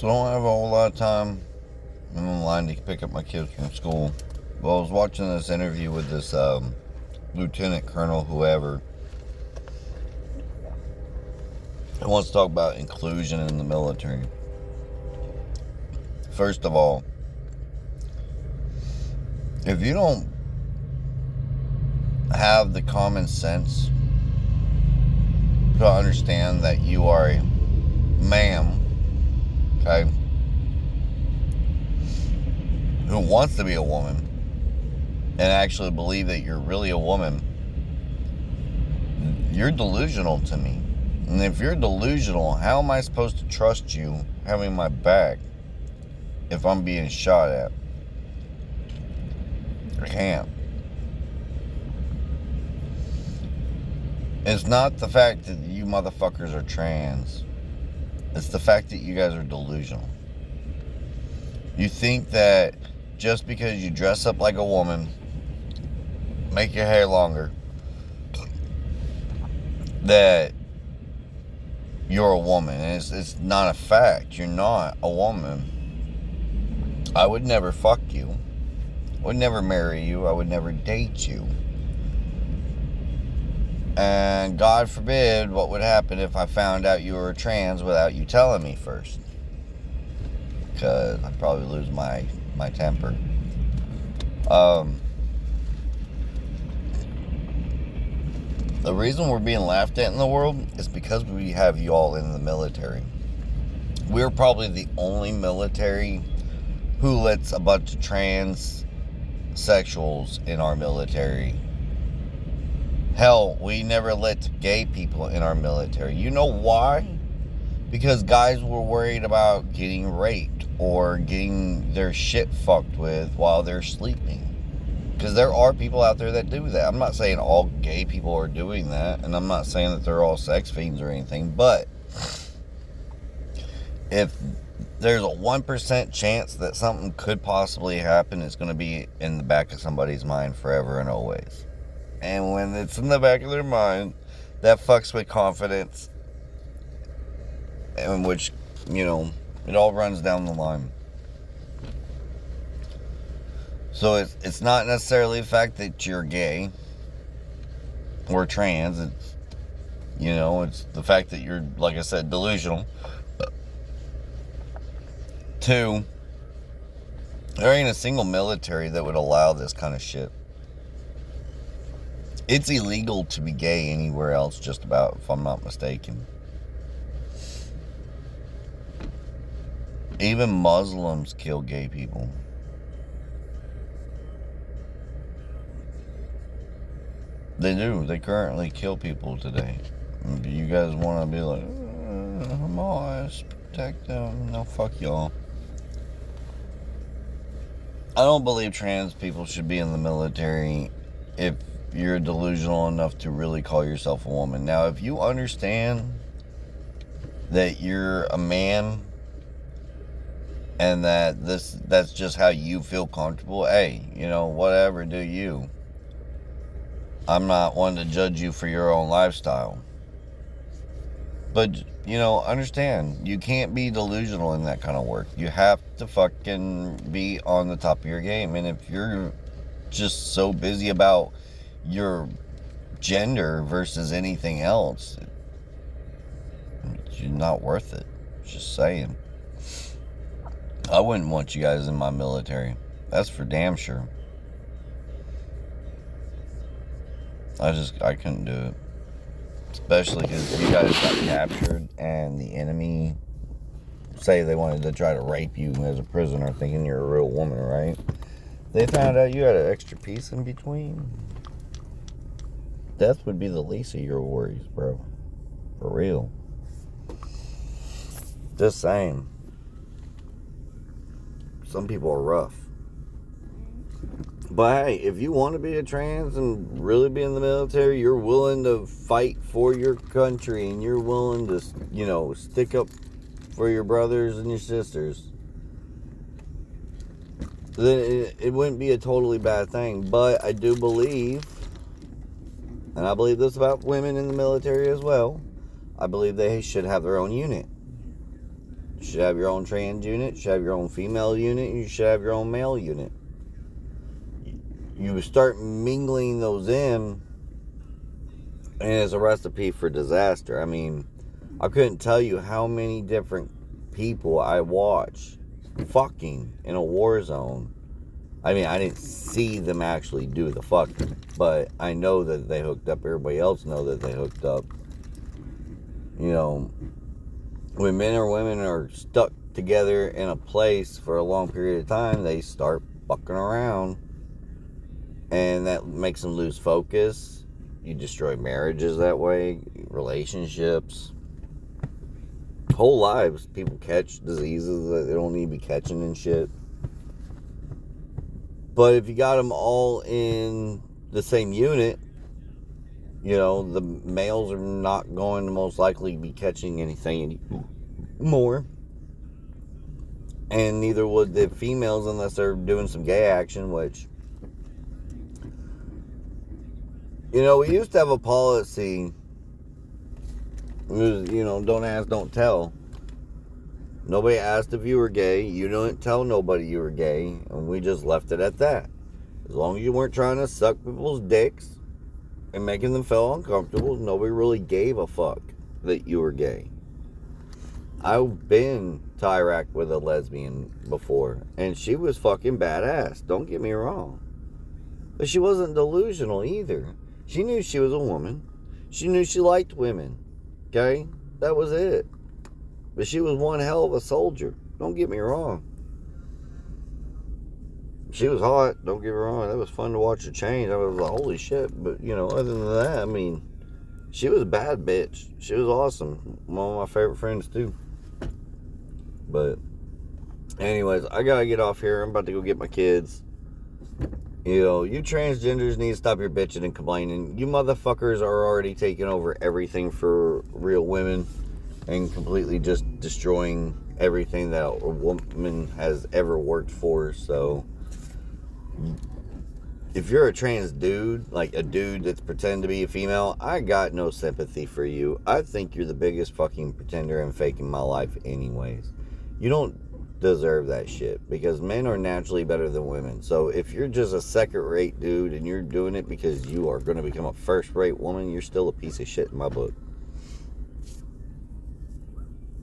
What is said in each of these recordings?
So I don't have a whole lot of time. I'm in line to pick up my kids from school. Well, I was watching this interview with this lieutenant colonel, whoever, who wants to talk about inclusion in the military. First of all, if you don't have the common sense to understand that you are a ma'am, okay, who wants to be a woman, and actually believe that you're really a woman, you're delusional to me. And if you're delusional, how am I supposed to trust you having my back if I'm being shot at? I can't. It's not the fact that you motherfuckers are trans. It's the fact that you guys are delusional. You think that just because you dress up like a woman, make your hair longer, that you're a woman. And it's not a fact. You're not a woman. I would never fuck you. I would never marry you. I would never date you. And God forbid what would happen if I found out you were trans without you telling me first. Because I'd probably lose my temper. The reason we're being laughed at in the world is because we have you all in the military. We're probably the only military who lets a bunch of transsexuals in our military. Hell, we never let gay people in our military. You know why? Because guys were worried about getting raped or getting their shit fucked with while they're sleeping. Because there are people out there that do that. I'm not saying all gay people are doing that, and I'm not saying that they're all sex fiends or anything, but if there's a 1% chance that something could possibly happen, it's going to be in the back of somebody's mind forever and always. And when it's in the back of their mind, that fucks with confidence, in which, it all runs down the line. So it's not necessarily the fact that you're gay or trans. It's the fact that you're, like I said, delusional. 2, there ain't a single military that would allow this kind of shit. It's illegal to be gay anywhere else, just about, if I'm not mistaken. Even Muslims kill gay people. They do. They currently kill people today. You guys want to be like, Hamas, protect them. No, fuck y'all. I don't believe trans people should be in the military if you're delusional enough to really call yourself a woman. Now, if you understand that you're a man and that that's just how you feel comfortable, hey, whatever, do you. I'm not one to judge you for your own lifestyle. But, understand, you can't be delusional in that kind of work. You have to fucking be on the top of your game. And if you're just so busy about your gender versus anything else, you're not worth it. Just saying. I wouldn't want you guys in my military. That's for damn sure. I couldn't do it. Especially because you guys got captured and the enemy say they wanted to try to rape you as a prisoner thinking you're a real woman, right? They found out you had an extra piece in between. Death would be the least of your worries, bro. For real. Just saying. Some people are rough. But hey, if you want to be a trans and really be in the military, you're willing to fight for your country and you're willing to, stick up for your brothers and your sisters, then it wouldn't be a totally bad thing. But I do believe, and I believe this about women in the military as well, I believe they should have their own unit. You should have your own trans unit. You should have your own female unit. You should have your own male unit. You start mingling those in, and it's a recipe for disaster. I mean, I couldn't tell you how many different people I watched fucking in a war zone. I mean, I didn't see them actually do the fucking, but I know that they hooked up. Everybody else know that they hooked up. You know, when men or women are stuck together in a place for a long period of time, they start fucking around. And that makes them lose focus. You destroy marriages that way, relationships, whole lives. People catch diseases that they don't need to be catching and shit. But if you got them all in the same unit, you know, the males are not going to most likely be catching anything anymore. And neither would the females unless they're doing some gay action, which, you know, we used to have a policy. It was, you know, don't ask, don't tell. Nobody asked if you were gay. You didn't tell nobody you were gay. And we just left it at that. As long as you weren't trying to suck people's dicks and making them feel uncomfortable, nobody really gave a fuck that you were gay. I've been to Iraq with a lesbian before, and she was fucking badass. Don't get me wrong. But she wasn't delusional either. She knew she was a woman. She knew she liked women. Okay? That was it. But she was one hell of a soldier. Don't get me wrong. She was hot. Don't get me wrong. That was fun to watch her change. I was like, holy shit. But, you know, other than that, I mean, she was a bad bitch. She was awesome. One of my favorite friends, too. But, anyways, I gotta get off here. I'm about to go get my kids. You know, you transgenders need to stop your bitching and complaining. You motherfuckers are already taking over everything for real women and completely just destroying everything that a woman has ever worked for. So, if you're a trans dude, like a dude that's pretending to be a female, I got no sympathy for you. I think you're the biggest fucking pretender and fake in my life anyways. You don't deserve that shit, because men are naturally better than women. So if you're just a second-rate dude and you're doing it because you are going to become a first-rate woman, you're still a piece of shit in my book.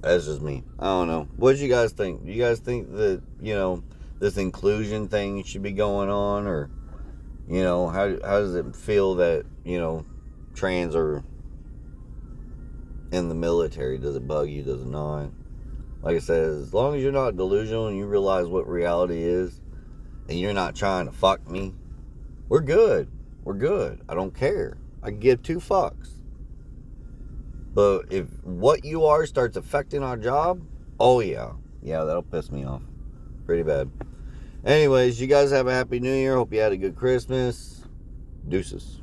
That's just me. I don't know. What do you guys think? Do you guys think that, you know, this inclusion thing should be going on? Or, you know, how does it feel that, you know, trans are in the military? Does it bug you? Does it not? Like I said, as long as you're not delusional and you realize what reality is, and you're not trying to fuck me, we're good. We're good. I don't care. I give two fucks. But if what you are starts affecting our job, oh yeah. Yeah, that'll piss me off. Pretty bad. Anyways, you guys have a happy new year. Hope you had a good Christmas. Deuces.